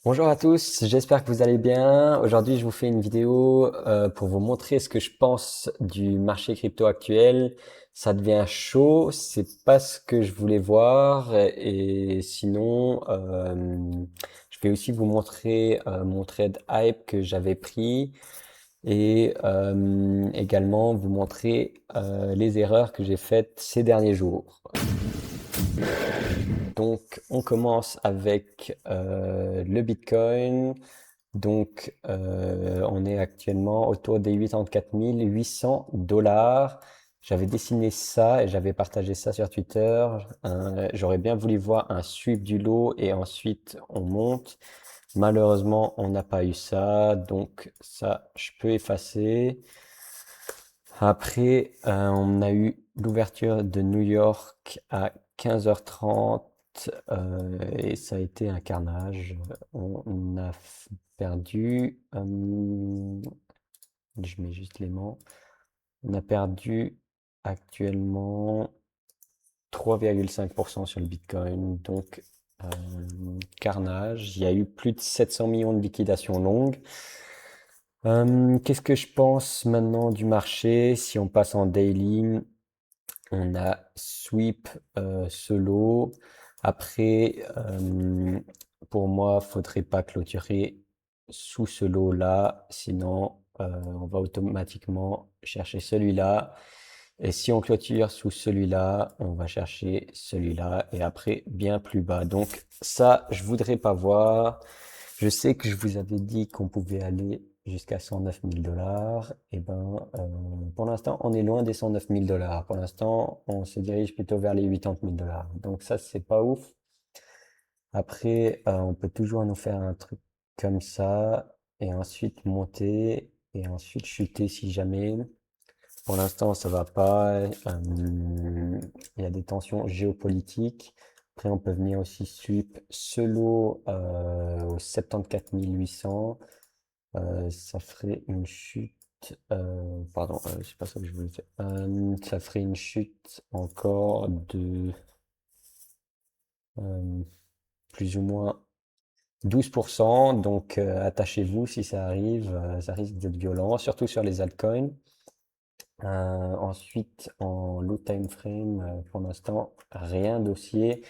Bonjour à tous, j'espère que vous allez bien. Aujourd'hui, je vous fais une vidéo pour vous montrer ce que je pense du marché crypto actuel. Ça devient chaud, c'est pas ce que je voulais voir. Et sinon, je vais aussi vous montrer mon trade hype que j'avais pris et également vous montrer les erreurs que j'ai faites ces derniers jours. Donc, on commence avec le Bitcoin. Donc, on est actuellement autour des 84 800 dollars. J'avais dessiné ça et j'avais partagé ça sur Twitter. J'aurais bien voulu voir un sweep du lot et ensuite on monte. Malheureusement, on n'a pas eu ça, donc ça, je peux effacer. Après, on a eu l'ouverture de New York à 15h30 et ça a été un carnage. On a perdu, je mets juste l'élément, on a perdu actuellement 3,5% sur le Bitcoin, donc euh, carnage. Il y a eu plus de 700 millions de liquidations longues. Qu'est-ce que je pense maintenant du marché? Si on passe en daily, on a sweep solo. Après, pour moi, faudrait pas clôturer sous ce lot-là, sinon on va automatiquement chercher celui-là. Et si on clôture sous celui-là, on va chercher celui-là et après bien plus bas. Donc ça, je voudrais pas voir. Je sais que je vous avais dit qu'on pouvait aller jusqu'à 109 000 dollars. Et ben, pour l'instant, on est loin des 109 000 dollars. Pour l'instant, on se dirige plutôt vers les 80 000 dollars. Donc ça, c'est pas ouf. Après, on peut toujours nous faire un truc comme ça et ensuite monter et ensuite chuter si jamais. Pour l'instant, ça va pas. Il y a des tensions géopolitiques. Après, on peut venir aussi sweep ce lot au 74 800. Ça ferait une chute. Pardon, c'est pas ça que je voulais faire. Ça ferait une chute encore de euh, plus ou moins 12%. Donc, attachez-vous si ça arrive. Ça risque d'être violent, surtout sur les altcoins. Ensuite, en low time frame, pour l'instant, rien d'haussier.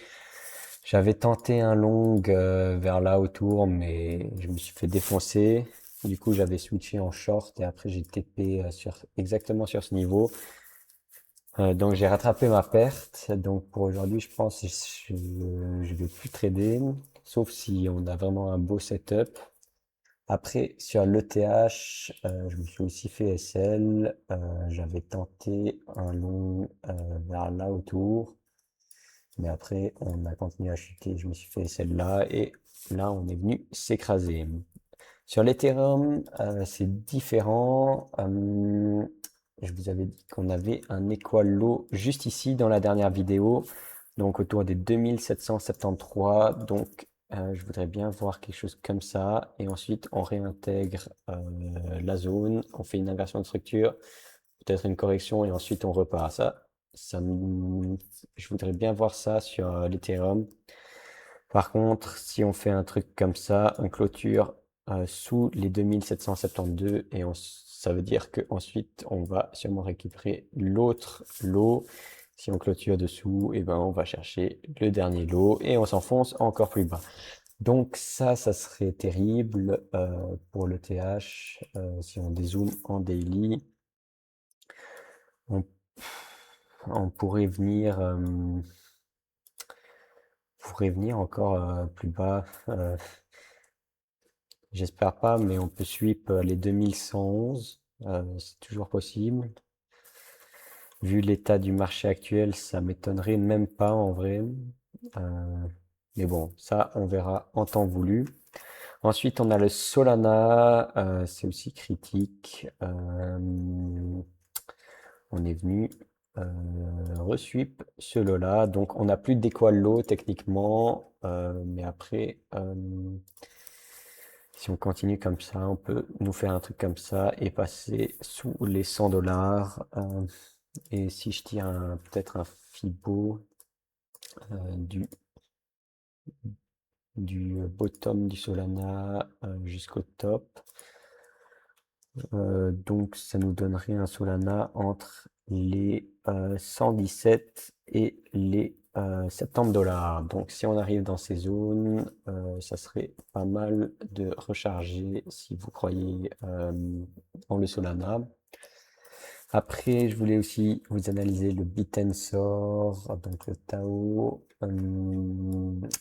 J'avais tenté un long vers là autour, mais je me suis fait défoncer. Du coup, j'avais switché en short et après j'ai TP exactement sur ce niveau. Donc j'ai rattrapé ma perte. Donc pour aujourd'hui, je pense que je vais plus trader, sauf si on a vraiment un beau setup. Après, sur l'ETH, je me suis aussi fait SL. J'avais tenté un long vers là autour. Mais après, on a continué à chuter. Je me suis fait celle-là. Et là, on est venu s'écraser. Sur l'Ethereum, c'est différent. Je vous avais dit qu'on avait un equal low juste ici dans la dernière vidéo. Donc autour des 2773. Donc je voudrais bien voir quelque chose comme ça. Et ensuite, on réintègre la zone. On fait une inversion de structure. Peut-être une correction. Et ensuite, on repart. Je voudrais bien voir ça sur l'Ethereum. Par contre, si on fait un truc comme ça, on clôture sous les 2772 et ça veut dire qu'ensuite on va sûrement récupérer l'autre lot. Si on clôture dessous, et ben on va chercher le dernier lot et on s'enfonce encore plus bas. Donc ça serait terrible pour le TH si on dézoome en daily. On, on pourrait venir encore plus bas. J'espère pas, mais on peut sweep les 2111. C'est toujours possible. Vu l'état du marché actuel, ça m'étonnerait même pas en vrai. Euh, mais bon, ça, on verra en temps voulu. Ensuite, on a le Solana. C'est aussi critique. On est venu resweep ce lot-là. Donc, on n'a plus d'équal low techniquement. Mais après, si on continue comme ça, on peut nous faire un truc comme ça et passer sous les 100 dollars. Et si je tire peut-être un Fibo du du bottom du Solana jusqu'au top. Donc ça nous donnerait un Solana entre les 117 et les 70 dollars. Donc si on arrive dans ces zones, ça serait pas mal de recharger si vous croyez en le Solana. Après, je voulais aussi vous analyser le Bitensor, donc le Tao.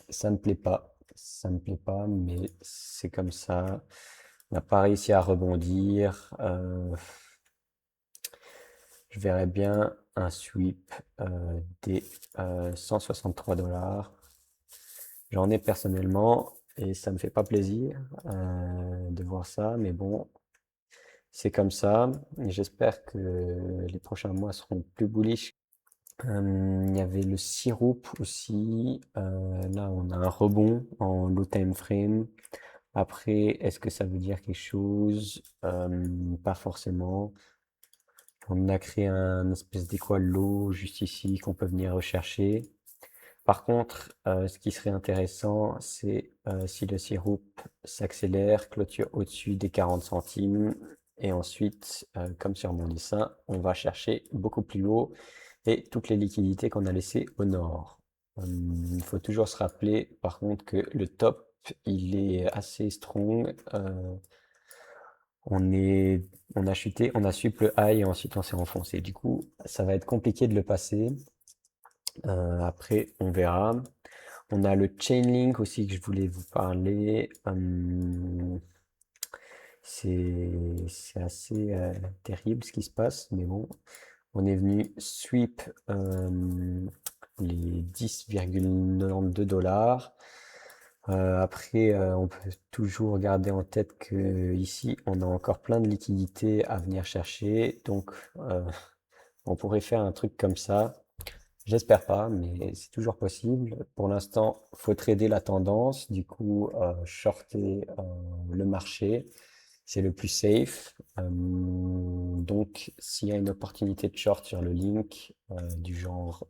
Ça me plaît pas, ça me plaît pas, mais c'est comme ça. On n'a pas réussi à rebondir. Je verrais bien un sweep des 163 dollars. J'en ai personnellement et ça me fait pas plaisir de voir ça, mais bon, c'est comme ça. J'espère que les prochains mois seront plus bullish. Il y avait le Syrup aussi. Là, on a un rebond en low time frame. Après, est-ce que ça veut dire quelque chose? Pas forcément. On a créé un espèce d'équal low juste ici qu'on peut venir rechercher. Par contre, ce qui serait intéressant, c'est si le Syrup s'accélère, clôture au-dessus des 40 centimes. Et ensuite, comme sur mon dessin, on va chercher beaucoup plus haut et toutes les liquidités qu'on a laissées au nord. Il faut toujours se rappeler, par contre, que le top, il est assez strong. On est, on a chuté, on a suivi le high et ensuite on s'est enfoncé. Du coup, ça va être compliqué de le passer. Après, on verra. On a le Chainlink aussi que je voulais vous parler. C'est assez terrible ce qui se passe, mais bon, on est venu sweep les 10,92 dollars. Après, on peut toujours garder en tête que ici, on a encore plein de liquidités à venir chercher. Donc, on pourrait faire un truc comme ça. J'espère pas, mais c'est toujours possible. Pour l'instant, faut trader la tendance, du coup, shorter le marché, c'est le plus safe. Donc, s'il y a une opportunité de short sur le link, du genre,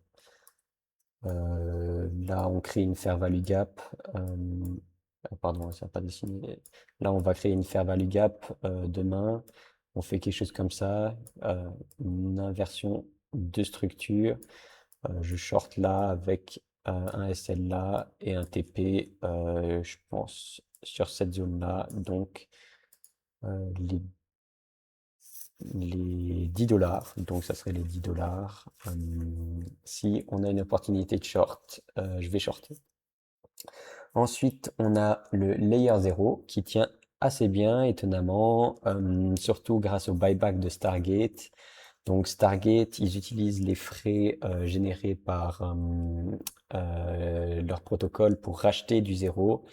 là, on crée une fair value gap. Pardon, ça n'a pas dessiné. Là, on va créer une fair value gap demain. On fait quelque chose comme ça, une inversion de structure. Je short là avec un SL là et un TP, je pense, sur cette zone-là. Donc, les, les 10 dollars. Donc, ça serait les 10 dollars. Si on a une opportunité de short, je vais shorter. Ensuite, on a le Layer 0 qui tient assez bien, étonnamment, surtout grâce au buyback de Stargate. Donc Stargate, ils utilisent les frais générés par leur protocole pour racheter du zéro.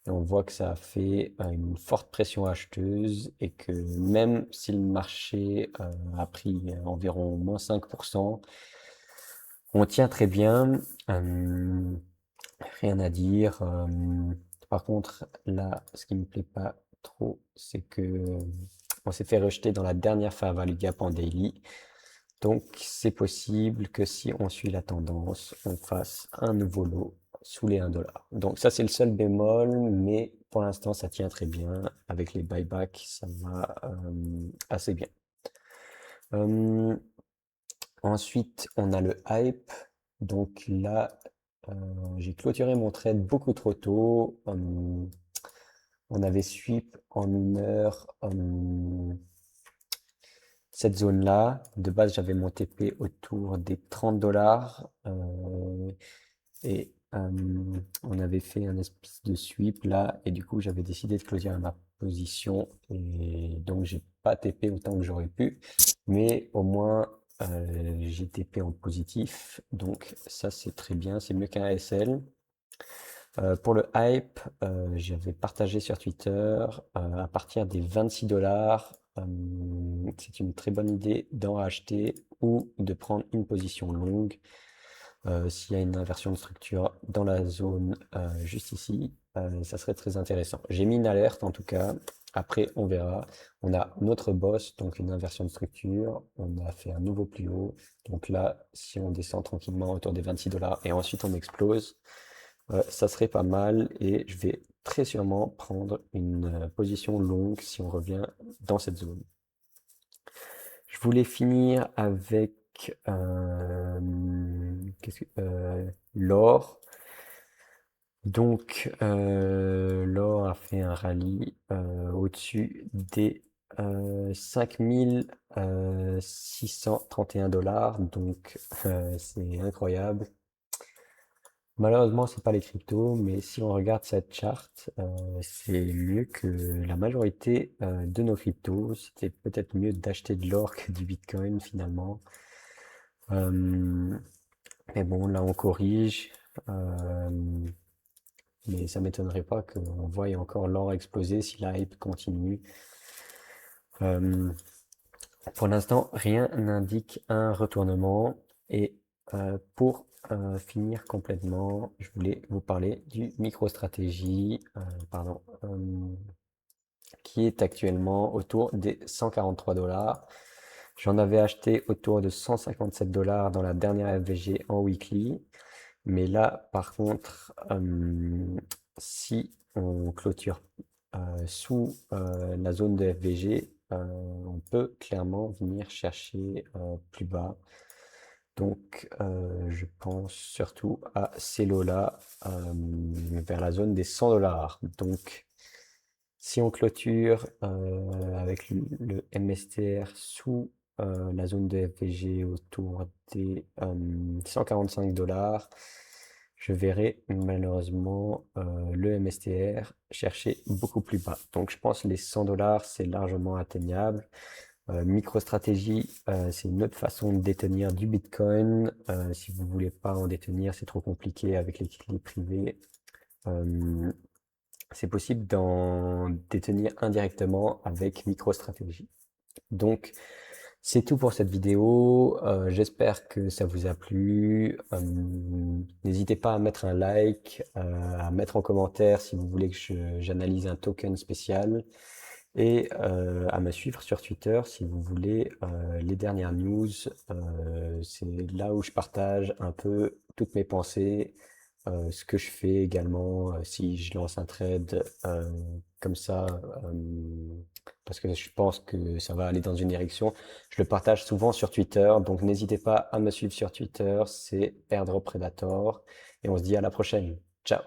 Et on voit que ça a fait une forte pression acheteuse et que même si le marché a pris environ moins 5%, on tient très bien. Rien à dire. Par contre, là, ce qui me plaît pas trop, c'est que on s'est fait rejeter dans la dernière fair value gap en daily. Donc, c'est possible que si on suit la tendance, on fasse un nouveau lot sous les 1 dollar. Donc, ça, c'est le seul bémol, mais pour l'instant, ça tient très bien. Avec les buybacks, ça va assez bien. Euh, Ensuite, on a le hype. Donc là, j'ai clôturé mon trade beaucoup trop tôt. On avait sweep en 1 heure cette zone-là. De base, j'avais mon TP autour des 30 dollars. Et on avait fait un espèce de sweep là. Et du coup, j'avais décidé de clôturer ma position. Et donc, j'ai pas TP autant que j'aurais pu. Mais au moins, j'ai TP en positif. Donc, ça, c'est très bien. C'est mieux qu'un ASL. Pour le hype, j'avais partagé sur Twitter à partir des 26 dollars. C'est une très bonne idée d'en racheter ou de prendre une position longue s'il y a une inversion de structure dans la zone juste ici. Ça serait très intéressant. J'ai mis une alerte en tout cas. Après, on verra. On a notre boss, donc une inversion de structure. On a fait un nouveau plus haut. Donc là, si on descend tranquillement autour des 26 dollars et ensuite on explose, ça serait pas mal et je vais très sûrement prendre une position longue si on revient dans cette zone. Je voulais finir avec l'or. Donc, l'or a fait un rallye au-dessus des 5631 $. Donc, c'est incroyable. Malheureusement, c'est pas les cryptos, mais si on regarde cette charte, c'est mieux que la majorité de nos cryptos. C'était peut-être mieux d'acheter de l'or que du Bitcoin finalement. Euh, mais bon, là on corrige. Euh, mais ça m'étonnerait pas qu'on voie encore l'or exploser si la hype continue. Euh, pour l'instant, rien n'indique un retournement. Et pour finir complètement, je voulais vous parler du MicroStrategy, qui est actuellement autour des 143 $. J'en avais acheté autour de 157 $ dans la dernière FVG en weekly. Mais là, par contre, si on clôture sous la zone de FVG, on peut clairement venir chercher plus bas. Donc, je pense surtout à ces lots-là, vers la zone des 100 $. Donc, si on clôture avec le MSTR sous la zone de FVG autour des 145 $, je verrai malheureusement le MSTR chercher beaucoup plus bas. Donc je pense que les 100 $, c'est largement atteignable. MicroStrategy, c'est une autre façon de détenir du Bitcoin. Si vous voulez pas en détenir, c'est trop compliqué avec les clés privées. Euh, c'est possible d'en détenir indirectement avec MicroStrategy. Donc, c'est tout pour cette vidéo. J'espère que ça vous a plu. N'hésitez pas à mettre un like, à mettre en commentaire si vous voulez que j'analyse un token spécial et à me suivre sur Twitter si vous voulez les dernières news. C'est là où je partage un peu toutes mes pensées, ce que je fais également si je lance un trade comme ça, parce que je pense que ça va aller dans une direction. Je le partage souvent sur Twitter, donc n'hésitez pas à me suivre sur Twitter, c'est Airdrop Predator, et on se dit à la prochaine. Ciao!